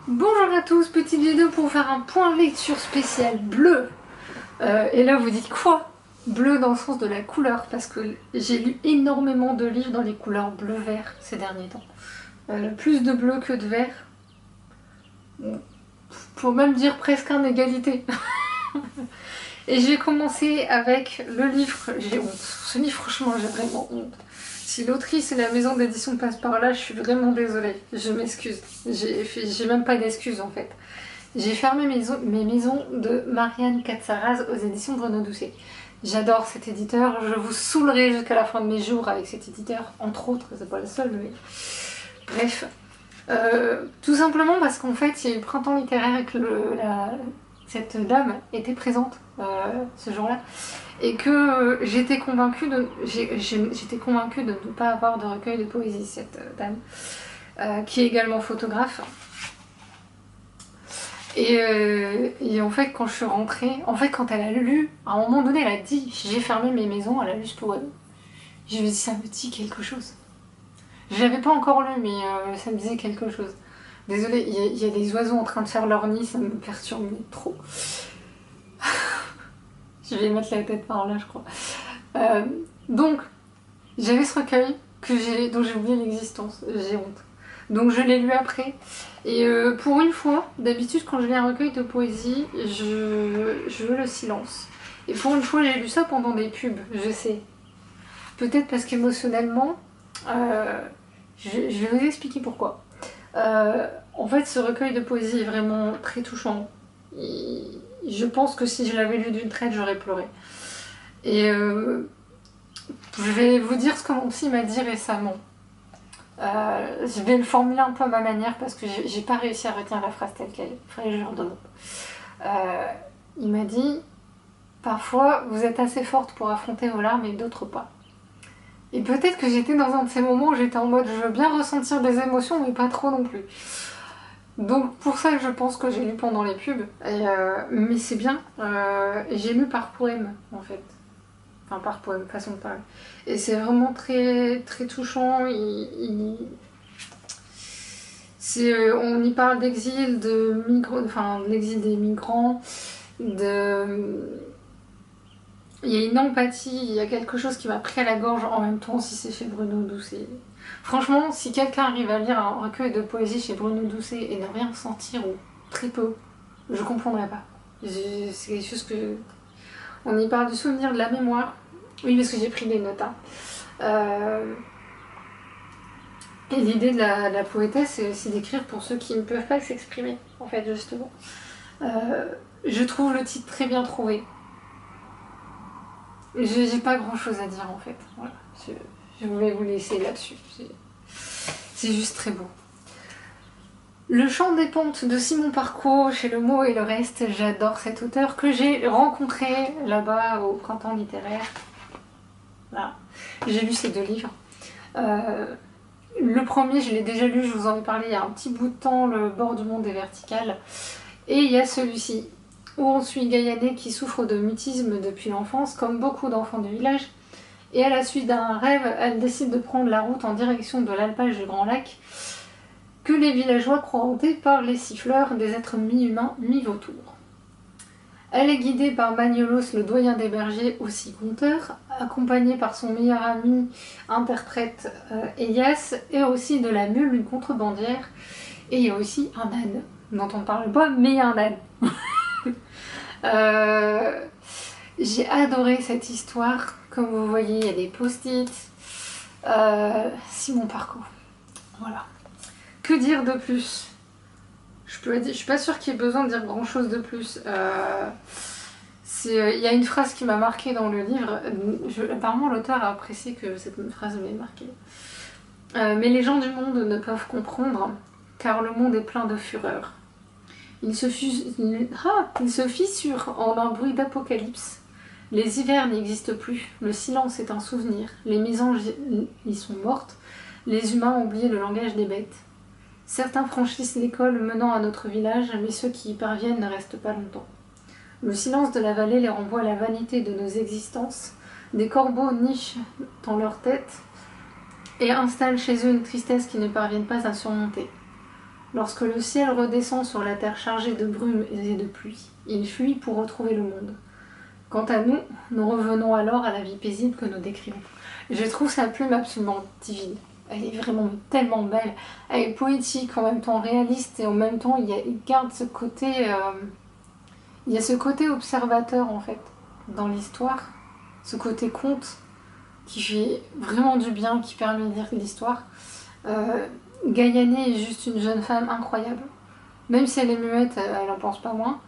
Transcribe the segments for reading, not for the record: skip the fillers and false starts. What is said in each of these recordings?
Bonjour à tous, petite vidéo pour faire un point lecture spécial bleu. Et là vous dites quoi? Bleu dans le sens de la couleur, parce que j'ai lu énormément de livres dans les couleurs bleu-vert ces derniers temps. Plus de bleu que de vert. Bon, faut même dire presque en égalité. Et j'ai commencé avec le livre, j'ai honte. Ce livre franchement j'ai vraiment honte. Si l'autrice et la maison d'édition passent par là, je suis vraiment désolée. Je m'excuse. J'ai même pas d'excuses en fait. J'ai fermé mes maisons de Marianne Katsaraz aux éditions Bruno Doucet. J'adore cet éditeur, je vous saoulerai jusqu'à la fin de mes jours avec cet éditeur, entre autres, c'est pas le seul, mais bref. Tout simplement parce qu'en fait, il y a eu le printemps littéraire et que cette dame était présente ce jour-là, et que j'étais convaincue de ne pas avoir de recueil de poésie, cette dame, qui est également photographe. Et en fait, quand je suis rentrée, quand elle a lu, à un moment donné, elle a dit j'ai fermé mes maisons, elle a lu ce poème. Je me dis ça me dit quelque chose. Je l'avais pas encore lu, mais ça me disait quelque chose. Désolée, il y a des oiseaux en train de faire leur nid, ça me perturbe trop. Je vais mettre la tête par là, je crois. Donc, j'avais ce recueil dont j'ai oublié l'existence, j'ai honte. Donc je l'ai lu après. Et pour une fois, d'habitude quand je lis un recueil de poésie, je veux le silence. Et pour une fois, j'ai lu ça pendant des pubs, je sais. Peut-être parce qu'émotionnellement, je vais vous expliquer pourquoi. En fait, ce recueil de poésie est vraiment très touchant. Je pense que si je l'avais lu d'une traite, j'aurais pleuré. Et je vais vous dire ce que mon psy m'a dit récemment. Je vais le formuler un peu à ma manière parce que j'ai pas réussi à retenir la phrase telle qu'elle. Faudrait que je lui redemande. Il m'a dit parfois vous êtes assez forte pour affronter vos larmes et d'autres pas. Et peut-être que j'étais dans un de ces moments où j'étais en mode je veux bien ressentir des émotions mais pas trop non plus. Donc pour ça je pense que j'ai lu pendant les pubs. Mais c'est bien. J'ai lu par poème en fait. Enfin par poème, façon de parler. Et c'est vraiment très, très touchant. On y parle d'exil, de l'exil des migrants, il y a une empathie, il y a quelque chose qui m'a pris à la gorge en même temps si c'est chez Bruno Doucet. Franchement, si quelqu'un arrive à lire un recueil de poésie chez Bruno Doucet et ne rien ressentir, ou très peu, je comprendrais pas. C'est quelque chose que... On y parle du souvenir, de la mémoire. Oui, parce que j'ai pris des notes. Et l'idée de la poétesse, c'est aussi d'écrire pour ceux qui ne peuvent pas s'exprimer, en fait, justement. Je trouve le titre très bien trouvé. J'ai pas grand chose à dire, en fait. Voilà. Je voulais vous laisser là-dessus. C'est juste très beau. Le chant des pontes de Simon Parcours chez Le Mot et le Reste, j'adore cet auteur que j'ai rencontré là-bas au printemps littéraire. Voilà. J'ai lu ces deux livres. Le premier, je l'ai déjà lu, je vous en ai parlé il y a un petit bout de temps, Le bord du monde est vertical. Et il y a celui-ci, où on suit Gaïané qui souffre de mutisme depuis l'enfance, comme beaucoup d'enfants du village. Et à la suite d'un rêve, elle décide de prendre la route en direction de l'alpage du Grand Lac, que les villageois croient hanté par les siffleurs, des êtres mi-humains, mi-vautours. Elle est guidée par Magnolos, le doyen des bergers, aussi conteur, accompagnée par son meilleur ami, interprète Elias, et aussi de la mule, une contrebandière. Et il y a aussi un âne, dont on ne parle pas, mais il y a un âne. J'ai adoré cette histoire. Comme vous voyez, il y a des post-it. Simon Parcours. Voilà. Que dire de plus ? Je suis pas sûre qu'il y ait besoin de dire grand chose de plus. Il y a une phrase qui m'a marquée dans le livre. Apparemment, l'auteur a apprécié que cette phrase m'ait marquée. Mais les gens du monde ne peuvent comprendre, car le monde est plein de fureur. Il se fissure en un bruit d'apocalypse. Les hivers n'existent plus, le silence est un souvenir, les mésanges y sont mortes, les humains ont oublié le langage des bêtes. Certains franchissent l'école menant à notre village, mais ceux qui y parviennent ne restent pas longtemps. Le silence de la vallée les renvoie à la vanité de nos existences. Des corbeaux nichent dans leur tête et installent chez eux une tristesse qu'ils ne parviennent pas à surmonter. Lorsque le ciel redescend sur la terre chargée de brume et de pluie, il fuit pour retrouver le monde. Quant à nous, nous revenons alors à la vie paisible que nous décrivons. Je trouve sa plume absolument divine. Elle est vraiment tellement belle. Elle est poétique, en même temps réaliste, et en même temps, il garde ce côté... il y a ce côté observateur, en fait, dans l'histoire. Ce côté conte, qui fait vraiment du bien, qui permet de lire l'histoire. Gayane est juste une jeune femme incroyable. Même si elle est muette, elle en pense pas moins.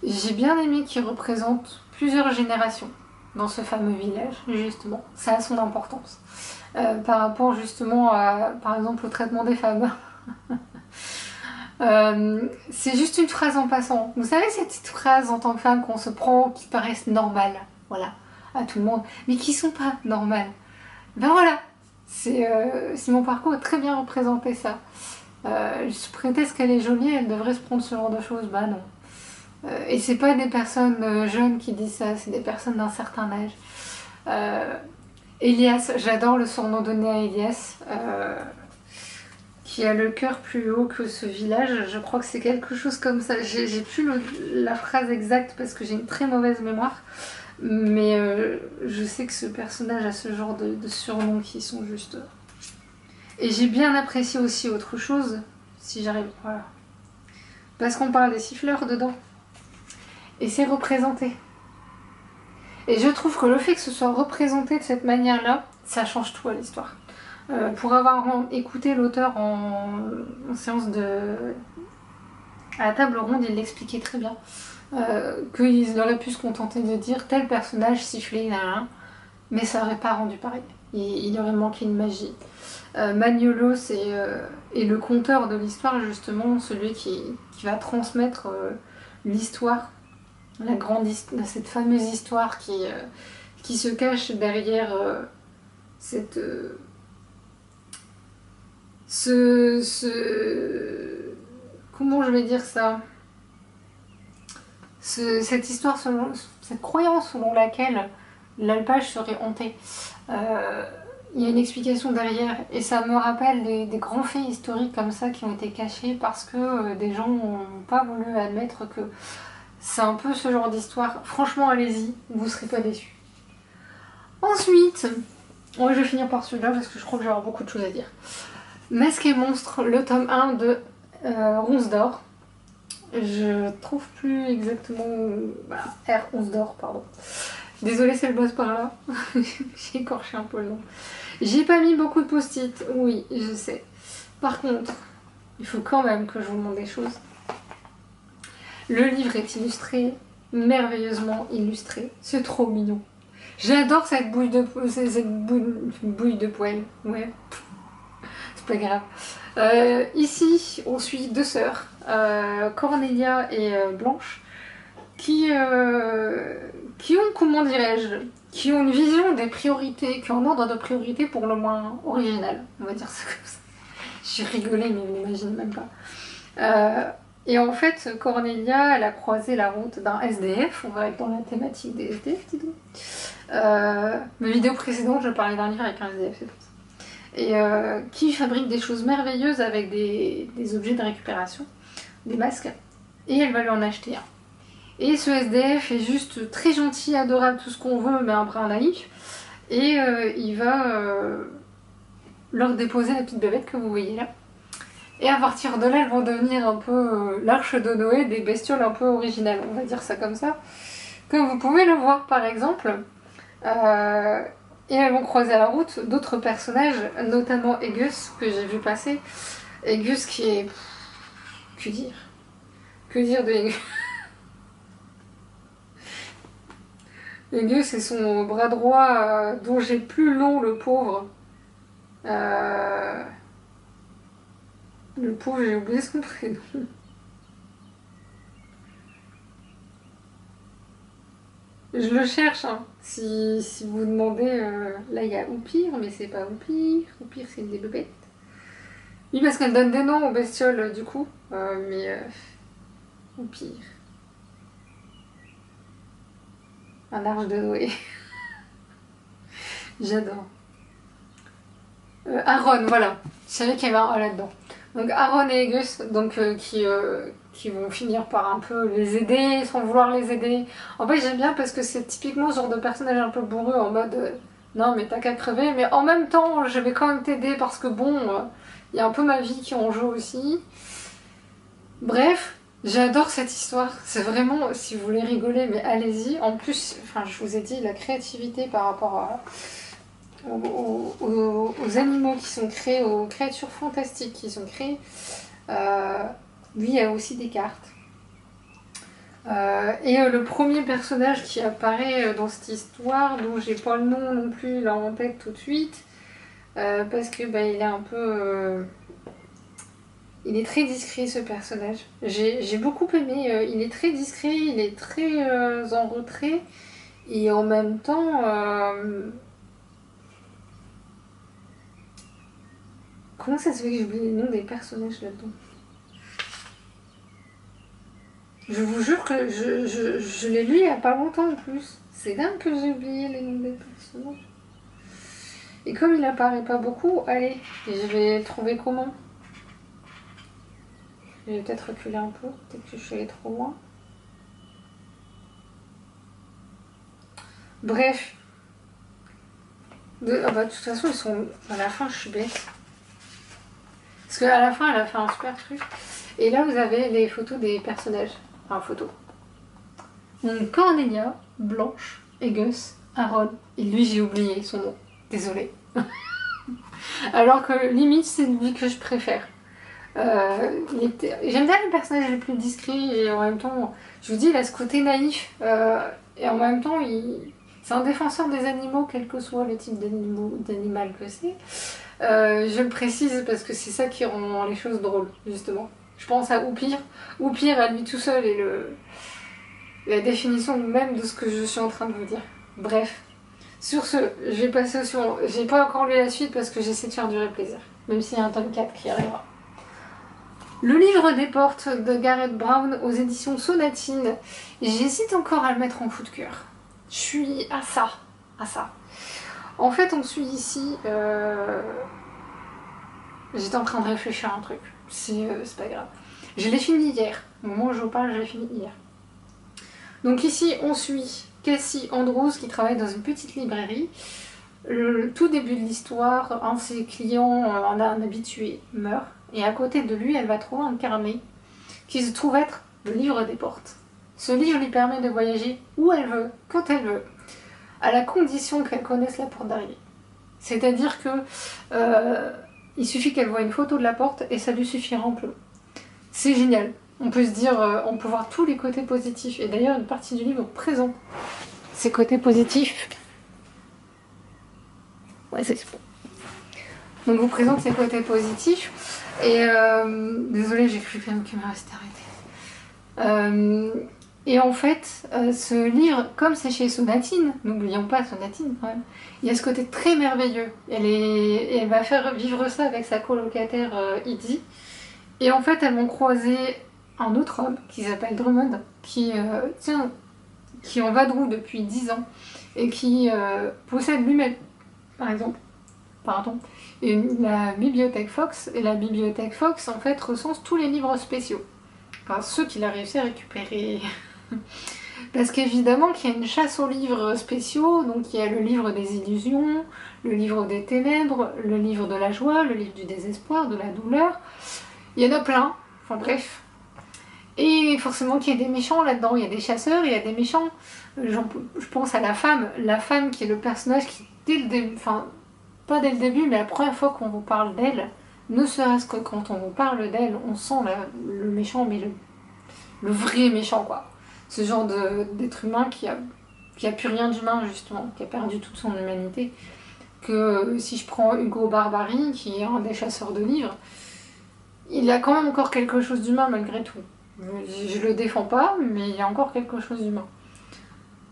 J'ai bien aimé qu'il représente plusieurs générations dans ce fameux village, justement. Ça a son importance. Par rapport justement à, par exemple, au traitement des femmes. C'est juste une phrase en passant. Vous savez, cette petite phrase en tant que femme qu'on se prend, qui paraissent normales, voilà, à tout le monde, mais qui sont pas normales. Ben voilà, mon parcours a très bien représenté ça. Sous prétexte qu'elle est jolie, elle devrait se prendre ce genre de choses. Bah non. Et c'est pas des personnes jeunes qui disent ça, c'est des personnes d'un certain âge. Elias, j'adore le surnom donné à Elias, qui a le cœur plus haut que ce village. Je crois que c'est quelque chose comme ça. J'ai plus la phrase exacte parce que j'ai une très mauvaise mémoire. Mais je sais que ce personnage a ce genre de surnoms qui sont juste... Et j'ai bien apprécié aussi autre chose, si j'arrive... Voilà. Parce qu'on parle des siffleurs dedans. Et c'est représenté. Et je trouve que le fait que ce soit représenté de cette manière-là, ça change tout à l'histoire. Pour avoir écouté l'auteur en séance à la table ronde, il l'expliquait très bien. Qu'ils auraient pu se contenter de dire tel personnage sifflé, mais ça n'aurait pas rendu pareil. Il aurait manqué une magie. Magnolos est le conteur de l'histoire, justement, celui qui va transmettre l'histoire, cette fameuse histoire qui se cache derrière comment je vais dire ça, cette histoire, cette croyance selon laquelle l'alpage serait hanté. Il y a une explication derrière, et ça me rappelle des grands faits historiques comme ça qui ont été cachés parce que des gens n'ont pas voulu admettre que c'est un peu ce genre d'histoire. Franchement, allez-y, vous ne serez pas déçus. Ensuite, je vais finir par celui-là parce que je crois que j'ai beaucoup de choses à dire. Masque et monstre, le tome 1 de Ronce d'Or. Je trouve plus exactement... Voilà, R. Ronce d'Or, pardon. Désolée si elle bosse par là. J'ai écorché un peu le nom. J'ai pas mis beaucoup de post-it, oui, je sais. Par contre, il faut quand même que je vous montre des choses. Le livre est illustré, merveilleusement illustré. C'est trop mignon. J'adore cette bouille de poêle. Ouais, c'est pas grave. Ici, on suit deux sœurs, Cornelia et Blanche, qui ont, comment dirais-je, qui ont une vision des priorités, qui ont un ordre de priorité pour le moins original. On va dire ça comme ça. J'ai rigolé, mais vous n'imaginez même pas. Et en fait, Cornelia, elle a croisé la route d'un SDF. On va être dans la thématique des SDF, dis donc. Ma vidéo précédente, je parlais d'un livre avec un SDF, c'est pour ça. Et qui fabrique des choses merveilleuses avec des objets de récupération, des masques. Et elle va lui en acheter un. Et ce SDF est juste très gentil, adorable, tout ce qu'on veut, mais un brin naïf. Et il va leur déposer la petite bébête que vous voyez là. Et à partir de là, elles vont devenir un peu l'arche de Noé, des bestioles un peu originales, on va dire ça comme ça. Comme vous pouvez le voir par exemple. Et elles vont croiser à la route d'autres personnages, notamment Egus, que j'ai vu passer. Egus qui est... Que dire? Que dire de Egus? Egus, c'est son bras droit dont j'ai plus long, le pauvre. Le pauvre, j'ai oublié son prénom. Je le cherche, hein. Si vous demandez, là il y a Oupire, mais c'est pas Oupire. Oupire, c'est une des bébêtes. Oui, parce qu'elle donne des noms aux bestioles, du coup. Oupire. Un arche de Noé. J'adore. Aaron, voilà. Je savais qu'il y avait un A là-dedans. Donc Aaron et Gus, donc, qui vont finir par un peu les aider, sans vouloir les aider. En fait, j'aime bien parce que c'est typiquement ce genre de personnage un peu bourreux, en mode non, mais t'as qu'à crever, mais en même temps, je vais quand même t'aider parce que bon, il y a un peu ma vie qui est en jeu aussi. Bref, j'adore cette histoire. C'est vraiment, si vous voulez rigoler, mais allez-y. En plus, enfin, je vous ai dit, la créativité par rapport aux animaux qui sont créés, aux créatures fantastiques qui sont créées. Lui, il y a aussi des cartes. Et le premier personnage qui apparaît dans cette histoire, dont j'ai pas le nom non plus là en tête tout de suite, parce que bah, il est un peu... il est très discret ce personnage. J'ai beaucoup aimé. Il est très discret, il est très en retrait. Et en même temps... comment ça se fait que j'ai oublié les noms des personnages là-dedans? Je vous jure que je l'ai lu il n'y a pas longtemps en plus. C'est dingue que j'ai oublié les noms des personnages. Et comme il apparaît pas beaucoup, allez, je vais trouver comment. Je vais peut-être reculer un peu, peut-être que je suis allée trop loin. Bref. Ah bah, de toute façon, ils sont... à la fin, je suis bête. Parce qu'à la fin, elle a fait un super truc. Et là, vous avez les photos des personnages. Enfin, photos. Donc, Cornelia, Blanche, et Gus, Aaron. Et lui, j'ai oublié son nom. Désolée. Alors que limite, c'est lui que je préfère. J'aime bien les personnages les plus discrets et en même temps, je vous dis, il a ce côté naïf. Et en même temps, c'est un défenseur des animaux, quel que soit le type d'animal que c'est. Je le précise parce que c'est ça qui rend les choses drôles, justement. Je pense à Oupir. Oupir à lui tout seul est la définition même de ce que je suis en train de vous dire. Bref. Sur ce, je vais passer au suivant. J'ai pas encore lu la suite parce que j'essaie de faire durer le plaisir. Même s'il y a un tome 4 qui arrivera. Le livre des portes de Garrett Brown aux éditions Sonatine. J'hésite encore à le mettre en coup de cœur. Je suis à ça. En fait, on suit ici... J'étais en train de réfléchir à un truc. C'est pas grave. Je l'ai fini hier. Au moment où je vous parle, je l'ai fini hier. Donc ici, on suit Cassie Andrews qui travaille dans une petite librairie. Le tout début de l'histoire, un de ses clients, un habitué, meurt. Et à côté de lui, elle va trouver un carnet qui se trouve être le livre des portes. Ce livre lui permet de voyager où elle veut, quand elle veut, à la condition qu'elle connaisse la porte d'arrivée. C'est-à-dire que il suffit qu'elle voie une photo de la porte et ça lui suffira amplement. C'est génial. On peut se dire, on peut voir tous les côtés positifs. Et d'ailleurs, une partie du livre présente ces côtés positifs. Ouais, c'est bon. Donc, vous présente ces côtés positifs. Et désolée, j'ai cru que la caméra s'était arrêtée. Et en fait, ce livre, comme c'est chez Sonatine, n'oublions pas Sonatine quand même, il y a ce côté très merveilleux. Elle va faire vivre ça avec sa colocataire Izzy. Et en fait, elles vont croiser un autre homme qui s'appelle Drummond, qui en vadrouille depuis 10 ans et qui possède lui-même, par exemple, la bibliothèque Fox. Et la bibliothèque Fox, en fait, recense tous les livres spéciaux. Enfin, ceux qu'il a réussi à récupérer. Parce qu'évidemment qu'il y a une chasse aux livres spéciaux, donc il y a le livre des illusions, le livre des ténèbres, le livre de la joie, le livre du désespoir, de la douleur. Il y en a plein, enfin bref. Et forcément qu'il y a des méchants là-dedans, il y a des chasseurs, il y a des méchants. Je pense à la femme qui est le personnage qui, dès le début, enfin pas dès le début, mais la première fois qu'on vous parle d'elle, ne serait-ce que quand on vous parle d'elle, on sent le méchant, mais le vrai méchant quoi. Ce genre d'être humain qui a plus rien d'humain justement, qui a perdu toute son humanité. Que si je prends Hugo Barbary, qui est un des chasseurs de livres, il a quand même encore quelque chose d'humain malgré tout. Je le défends pas, mais il y a encore quelque chose d'humain.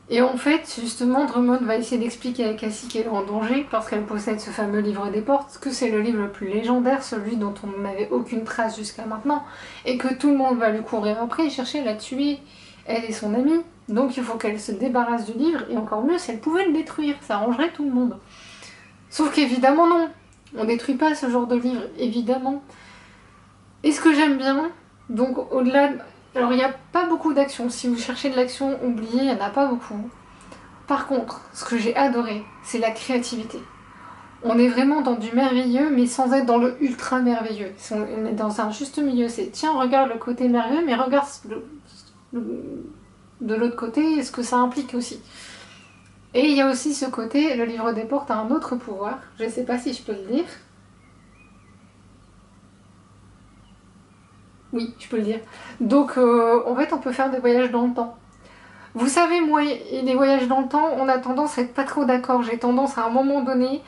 Et en fait, justement, Drummond va essayer d'expliquer à Cassie qu'elle est en danger parce qu'elle possède ce fameux livre des portes, que c'est le livre le plus légendaire, celui dont on n'avait aucune trace jusqu'à maintenant, et que tout le monde va lui courir après et chercher à la tuer, elle et son amie. Donc il faut qu'elle se débarrasse du livre, et encore mieux si elle pouvait le détruire, ça arrangerait tout le monde. Sauf qu'évidemment non, on détruit pas ce genre de livre, évidemment. Et ce que j'aime bien, donc au-delà... Alors il n'y a pas beaucoup d'action, si vous cherchez de l'action, oubliez, il n'y en a pas beaucoup. Par contre, ce que j'ai adoré, c'est la créativité. On est vraiment dans du merveilleux, mais sans être dans le ultra merveilleux. On est dans un juste milieu, c'est tiens, regarde le côté merveilleux, mais regarde de l'autre côté ce que ça implique aussi. Et il y a aussi ce côté, le livre des portes a un autre pouvoir, je ne sais pas si je peux le dire. Oui, je peux le dire. Donc, en fait, on peut faire des voyages dans le temps. Vous savez, moi, et les voyages dans le temps, on a tendance à être pas trop d'accord. J'ai tendance à un moment donné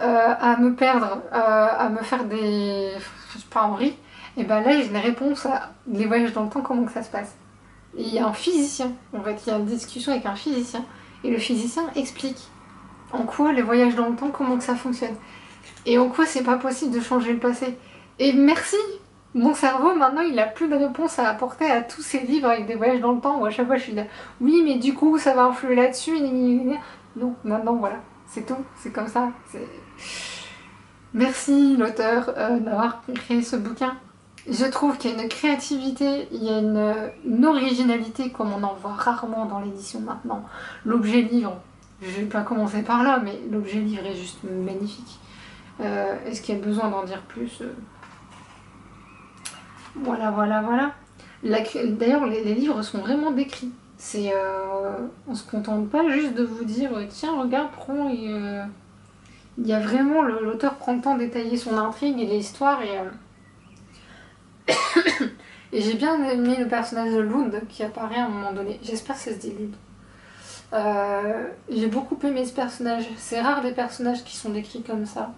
à me perdre, à me faire des... Je sais pas, en vrille. Et ben là, j'ai une réponse à les voyages dans le temps, comment que ça se passe. Et il y a un physicien, en fait, il y a une discussion avec un physicien. Et le physicien explique en quoi les voyages dans le temps, comment que ça fonctionne. Et en quoi c'est pas possible de changer le passé. Et merci. Mon cerveau, maintenant, il a plus de réponse à apporter à tous ces livres avec des voyages dans le temps où à chaque fois je suis là, oui, mais du coup, ça va influer là-dessus. Non, maintenant, voilà, c'est tout, c'est comme ça. Merci, l'auteur, d'avoir créé ce bouquin. Je trouve qu'il y a une créativité, il y a une originalité comme on en voit rarement dans l'édition maintenant. L'objet livre, je vais pas commencer par là, mais l'objet livre est juste magnifique. Est-ce qu'il y a besoin d'en dire plus? Voilà, voilà, voilà. D'ailleurs, les livres sont vraiment décrits. On se contente pas juste de vous dire tiens, regarde, prends. Il y a vraiment l'auteur prend le temps de détailler son intrigue et l'histoire et j'ai bien aimé le personnage de Lund qui apparaît à un moment donné. J'espère que ça se dit Lund. J'ai beaucoup aimé ce personnage. C'est rare des personnages qui sont décrits comme ça,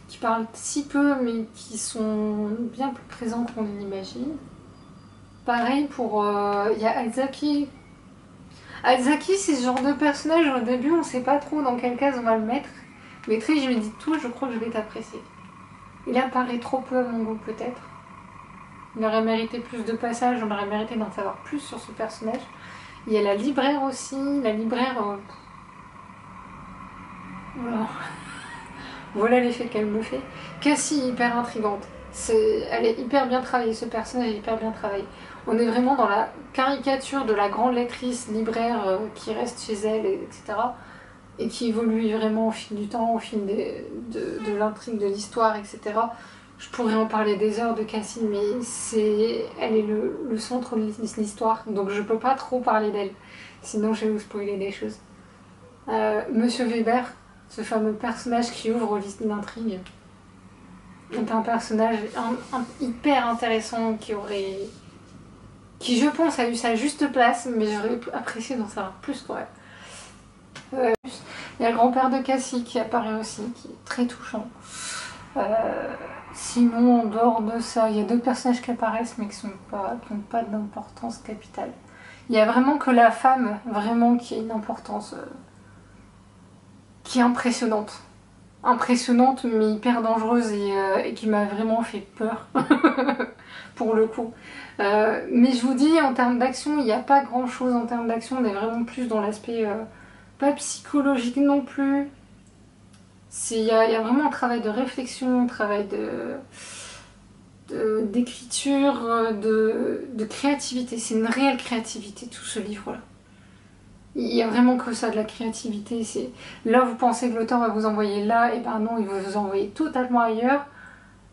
qui parlent si peu mais qui sont bien plus présents qu'on l'imagine. Pareil pour... Il y a Azaki. Azaki, c'est ce genre de personnage, au début on sait pas trop dans quelle case on va le mettre. Mais très je lui dis tout, je crois que je vais t'apprécier. Il apparaît trop peu à mon goût peut-être. Il aurait mérité plus de passages, on aurait mérité d'en savoir plus sur ce personnage. Il y a la libraire aussi, la libraire... Voilà. Voilà l'effet qu'elle me fait. Cassie, hyper intrigante. Elle est hyper bien travaillée, ce personnage est hyper bien travaillé. On est vraiment dans la caricature de la grande lectrice libraire qui reste chez elle, etc. Et qui évolue vraiment au fil du temps, au fil de l'intrigue, de l'histoire, etc. Je pourrais en parler des heures de Cassie, mais elle est le centre de l'histoire, donc je peux pas trop parler d'elle. Sinon je vais vous spoiler des choses. Monsieur Weber, ce fameux personnage qui ouvre l'intrigue, est un personnage hyper intéressant qui je pense a eu sa juste place, mais j'aurais apprécié d'en savoir plus quand même. Il y a le grand-père de Cassie qui apparaît aussi, qui est très touchant. Sinon, en dehors de ça, il y a deux personnages qui apparaissent mais qui n'ont pas d'importance capitale. Il y a vraiment que la femme, vraiment, qui a une importance qui est impressionnante. Impressionnante mais hyper dangereuse et qui m'a vraiment fait peur pour le coup. Mais je vous dis, en termes d'action, il n'y a pas grand chose en termes d'action, on est vraiment plus dans l'aspect pas psychologique non plus. Il y a vraiment un travail de réflexion, un travail d'écriture, de créativité. C'est une réelle créativité tout ce livre-là. Il n'y a vraiment que ça, de la créativité. Là, vous pensez que l'auteur va vous envoyer là, et ben non, il va vous envoyer totalement ailleurs.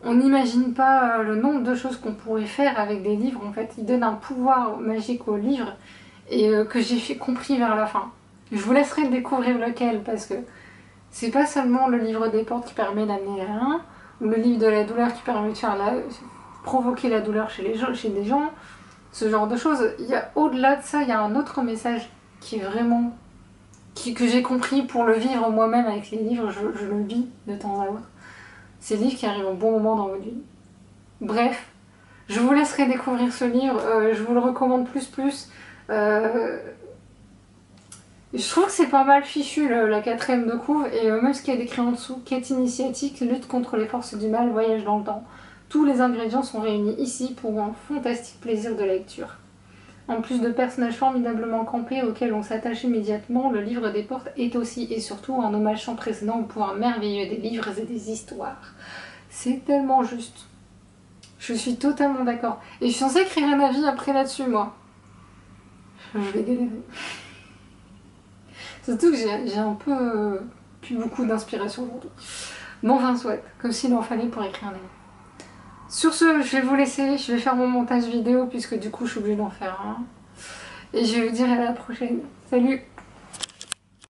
On n'imagine pas le nombre de choses qu'on pourrait faire avec des livres. En fait, il donne un pouvoir magique aux livres et que j'ai compris vers la fin. Je vous laisserai découvrir lequel parce que c'est pas seulement le livre des portes qui permet d'amener rien, ou le livre de la douleur qui permet de provoquer la douleur chez des gens, ce genre de choses. Au-delà de ça, il y a un autre message qui est vraiment... que j'ai compris pour le vivre moi-même avec les livres, je le vis de temps à autre. C'est le livre qui arrive au bon moment dans votre vie. Bref, je vous laisserai découvrir ce livre, je vous le recommande plus. Je trouve que c'est pas mal fichu la quatrième de couve et même ce qu'il y a décrit en dessous, quête initiatique, lutte contre les forces du mal, voyage dans le temps. Tous les ingrédients sont réunis ici pour un fantastique plaisir de lecture. En plus de personnages formidablement campés auxquels on s'attache immédiatement, le livre des portes est aussi et surtout un hommage sans précédent au pouvoir merveilleux des livres et des histoires. C'est tellement juste. Je suis totalement d'accord. Et je suis censée écrire un avis après là-dessus, moi. Je vais galérer. Surtout que j'ai un peu plus beaucoup d'inspiration aujourd'hui. Bon, enfin, soit, comme s'il en fallait pour écrire un avis. Sur ce, je vais vous laisser. Je vais faire mon montage vidéo puisque du coup, je suis obligée d'en faire un. Et je vais vous dire à la prochaine. Salut!